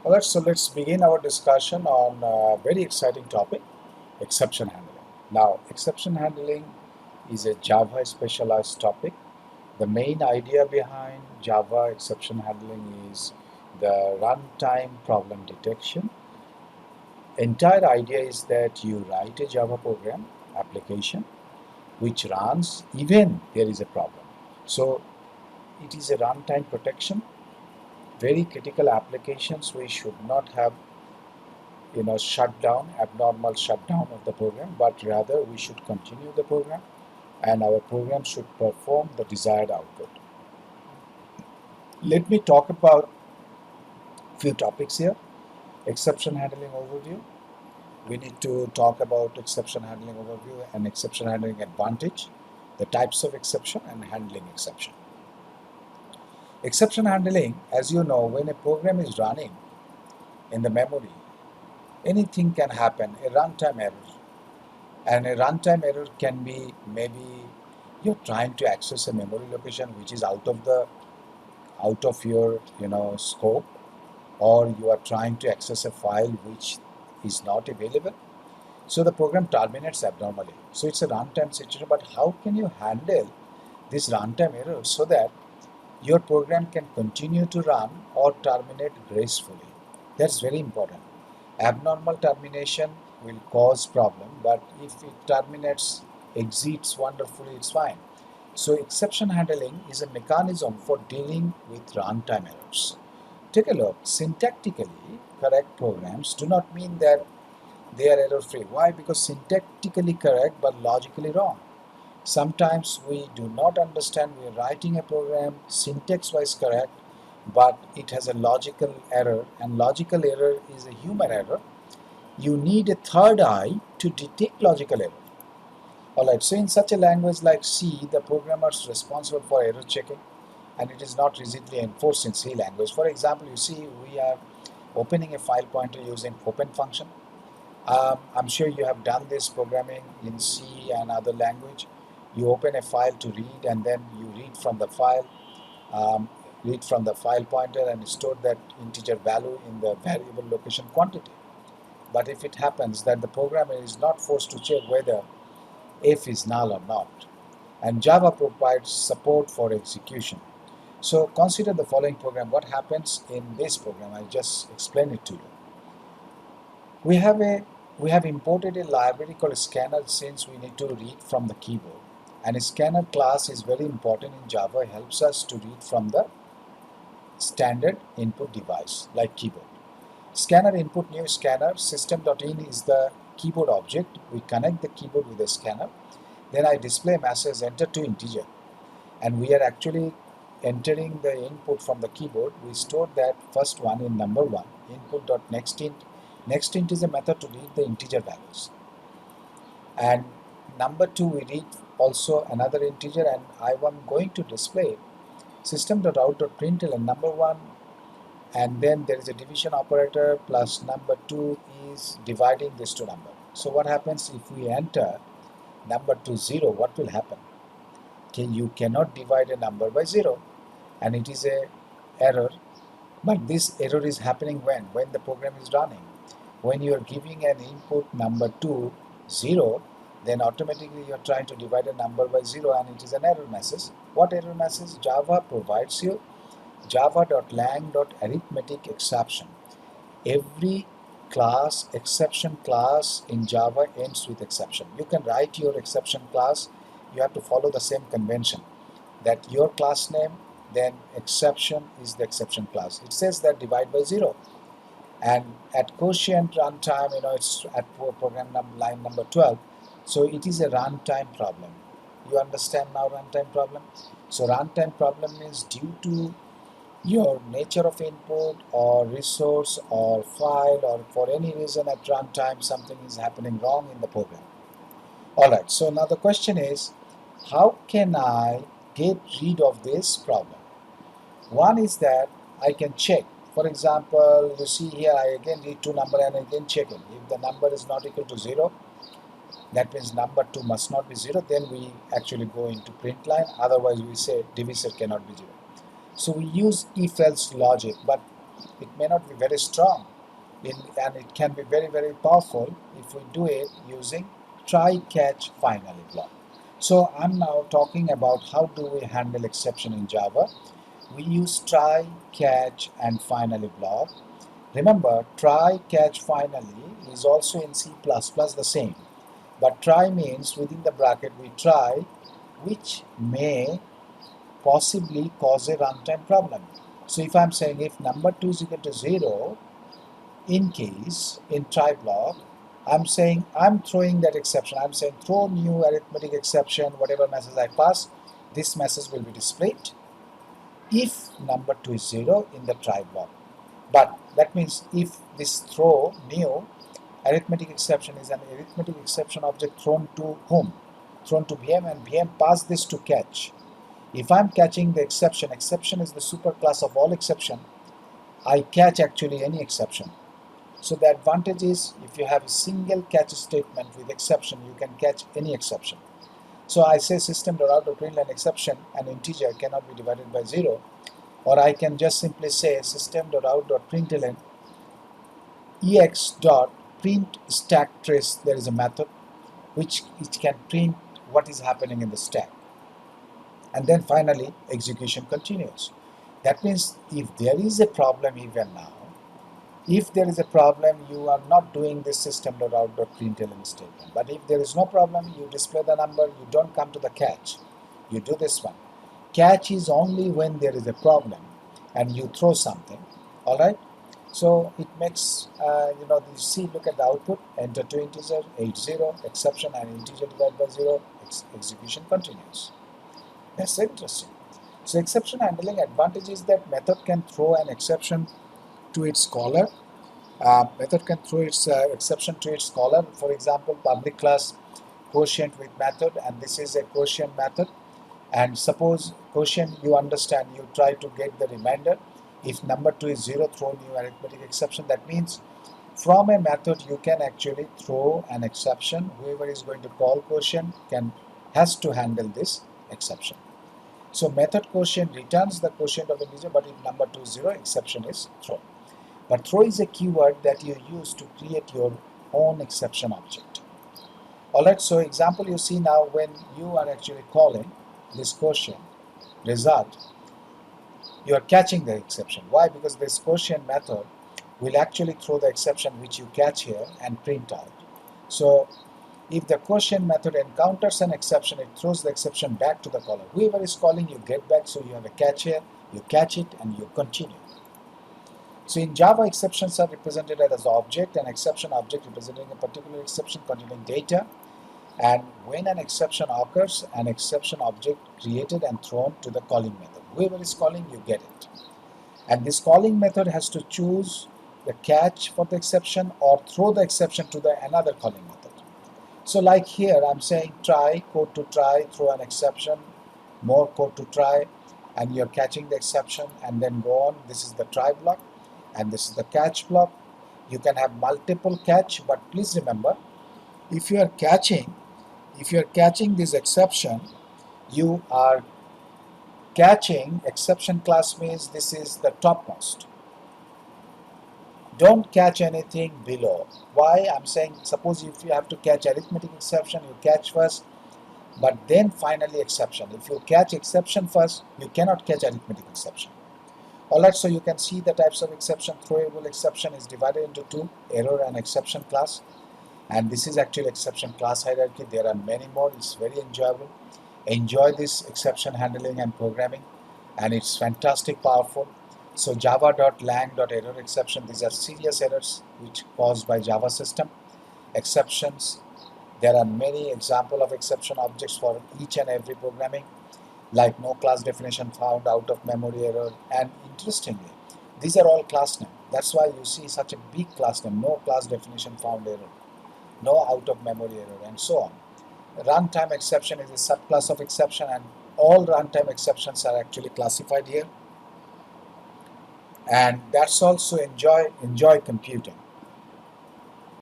Alright, so let's begin our discussion on a very exciting topic, exception handling. Now, exception handling is a Java specialized topic. The main idea behind Java exception handling is the runtime problem detection. Entire idea is that you write a Java program application which runs even there is a problem. So it is a runtime protection. Very critical applications we should not have shutdown, abnormal shutdown of the program, but rather we should continue the program and our program should perform the desired output. Let me talk about few topics here. Exception handling overview. We need to talk about exception handling overview and exception handling advantage, the types of exception and handling exception. Exception handling, as you know, when a program is running in the memory, anything can happen, a runtime error. And a runtime error can be maybe you're trying to access a memory location which is out of your scope, or you are trying to access a file which is not available. So the program terminates abnormally. So it's a runtime situation, but how can you handle this runtime error so that your program can continue to run or terminate gracefully? That's very important. Abnormal termination will cause problem, but if it terminates, exits wonderfully, it's fine. So exception handling is a mechanism for dealing with runtime errors. Take a look. Syntactically correct programs do not mean that they are error free. Why? Because syntactically correct but logically wrong. Sometimes we do not understand, we are writing a program syntax wise correct, but it has a logical error, and logical error is a human error. You need a third eye to detect logical error. Alright, so in such a language like C, the programmer is responsible for error checking, and it is not rigidly enforced in C language. For example, you see we are opening a file pointer using open function. I'm sure you have done this programming in C and other language. You open a file to read, and then you um, read from the file pointer and store that integer value in the variable location quantity. But if it happens that the programmer is not forced to check whether f is null or not, and Java provides support for execution. So consider the following program. What happens in this program? I just explain it to you. We have imported a library called scanner since we need to read from the keyboard. And a scanner class is very important in Java. It helps us to read from the standard input device like keyboard. Scanner input new scanner system.in is the keyboard object. We connect the keyboard with the scanner. Then I display message enter to integer, and we are actually entering the input from the keyboard. We store that first one in number one input.nextInt. NextInt is a method to read the integer values, and number two we read also another integer, and I am going to display system.out.println number one, and then there is a division operator plus number two is dividing this to number. So what happens if we enter number to 0? What will happen? Okay, you cannot divide a number by 0, and it is a error. But this error is happening when the program is running. When you are giving an input number to 0, then automatically you are trying to divide a number by 0, and it is an error message. What error message? Java provides you java.lang.arithmetic exception. Every class, exception class in Java ends with exception. You can write your exception class. You have to follow the same convention that your class name, then exception is the exception class. It says that divide by 0. And at quotient runtime, it's at program line number 12. So it is a runtime problem. You understand now runtime problem? So runtime problem means due to your nature of input or resource or file, or for any reason at runtime something is happening wrong in the program. Alright, so now the question is, how can I get rid of this problem? One is that I can check. For example, you see here I again read two number and again check it. If the number is not equal to 0, that means number 2 must not be 0, then we actually go into print line, otherwise we say divisor cannot be 0. So we use if-else logic, but It may not be very strong, and it can be very, very powerful if we do it using try, catch, finally block. So I'm now talking about how do we handle exception in Java. We use try, catch, and finally block. Remember, try, catch, finally is also in C++ the same. But try means within the bracket we try, which may possibly cause a runtime problem. So if I'm saying if number 2 is equal to 0, in case in try block, I'm saying I'm throwing that exception. I'm saying throw new arithmetic exception, whatever message I pass, this message will be displayed if number 2 is 0 in the try block. But that means if this throw new arithmetic exception is an arithmetic exception object thrown to whom? Thrown to VM, and VM pass this to catch. If I'm catching the exception, exception is the superclass of all exception, I catch actually any exception. So the advantage is if you have a single catch statement with exception, you can catch any exception. So I say system.out.println exception, an integer cannot be divided by 0, or I can just simply say system.out.println ex.print stack trace. There is a method which can print what is happening in the stack. And then finally execution continues. That means if there is a problem even now, if there is a problem, you are not doing this system.out.println statement. But if there is no problem, you display the number, you don't come to the catch. You do this one. Catch is only when there is a problem and you throw something. Alright? So it makes, you see, look at the output, enter two integer, 80, exception and integer divided by 0, execution continues. That's interesting. So exception handling advantage is that method can throw an exception to its caller. Method can throw its exception to its caller. For example, public class quotient with method, and this is a quotient method. And suppose quotient, you understand, you try to get the remainder. If number 2 is 0, throw new arithmetic exception. That means from a method you can actually throw an exception. Whoever is going to call quotient has to handle this exception. So method quotient returns the quotient of integer, but if number 2 is 0, exception is thrown. But throw is a keyword that you use to create your own exception object. Alright, so example you see now when you are actually calling this quotient result, you are catching the exception. Why? Because this quotient method will actually throw the exception which you catch here and print out. So if the quotient method encounters an exception, it throws the exception back to the caller. Whoever is calling, you get back, so you have a catch here, you catch it and you continue. So in Java, exceptions are represented as an object, an exception object representing a particular exception containing data. And when an exception occurs, an exception object created and thrown to the calling method. Whoever is calling, you get it. And this calling method has to choose the catch for the exception or throw the exception to the another calling method. So like here, I'm saying try, code to try, throw an exception, more code to try, and you're catching the exception, and then go on. This is the try block, and this is the catch block. You can have multiple catch, but please remember, if you are catching this exception, you are catching exception class means this is the topmost. Don't catch anything below. Why? I'm saying suppose if you have to catch arithmetic exception, you catch first, but then finally exception. If you catch exception first, you cannot catch arithmetic exception. Alright, so you can see the types of exception. Throwable exception is divided into two, error and exception class. And this is actually exception class hierarchy. There are many more. It's very enjoyable. Enjoy this exception handling and programming, and it's fantastic, powerful. So java.lang.error exception, these are serious errors which caused by Java system. Exceptions, there are many examples of exception objects for each and every programming, like no class definition found, out of memory error, and interestingly, these are all class name. That's why you see such a big class name, no class definition found error, no out of memory error, and so on. Runtime exception is a subclass of exception, and all runtime exceptions are actually classified here. And that's also enjoy computing.